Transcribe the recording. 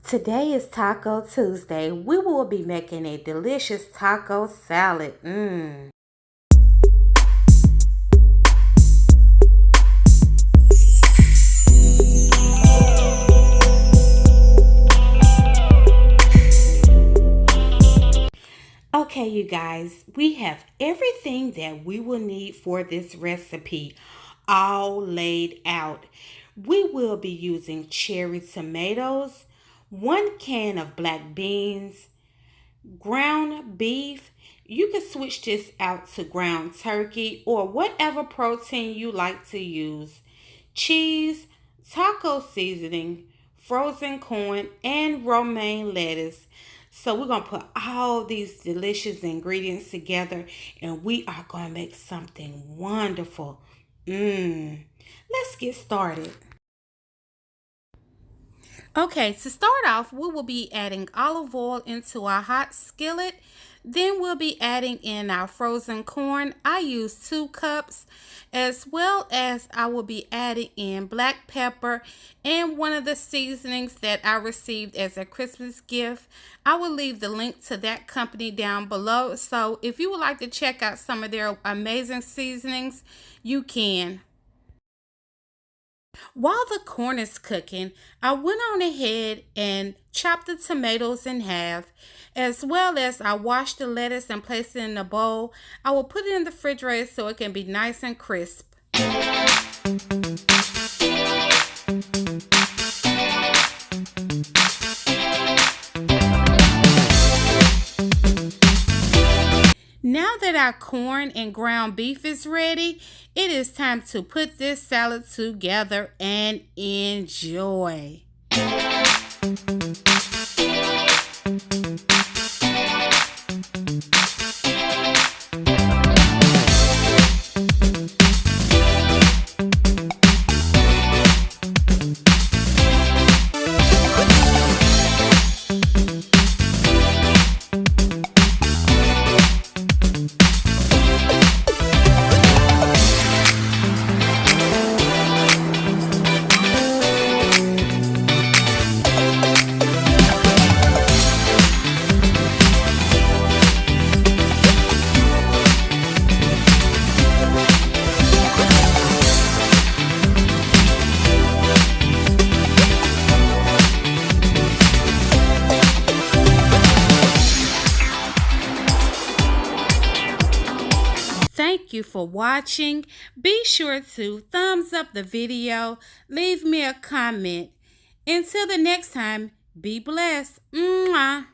Today is Taco Tuesday. We will be making a delicious taco salad. Okay, you guys, we have everything that we will need for this recipe all laid out. We will be using cherry tomatoes, 1 can of black beans, ground beef. You can switch this out to ground turkey or whatever protein you like to use. Cheese, taco seasoning, frozen corn, and romaine lettuce. So we're going to put all these delicious ingredients together and we are going to make something wonderful. Let's get started. Okay, to start off, we will be adding olive oil into our hot skillet. Then we'll be adding in our frozen corn. I use 2 cups, as well as I will be adding in black pepper and one of the seasonings that I received as a Christmas gift. I will leave the link to that company down below. So if you would like to check out some of their amazing seasonings, you can. While the corn is cooking, I went on ahead and chopped the tomatoes in half, as well as I washed the lettuce and placed it in a bowl. I will put it in the refrigerator so it can be nice and crisp. Now that our corn and ground beef is ready, it is time to put this salad together and enjoy. Thank you for watching. Be sure to thumbs up the video, leave me a comment. Until the next time, be blessed. Mwah.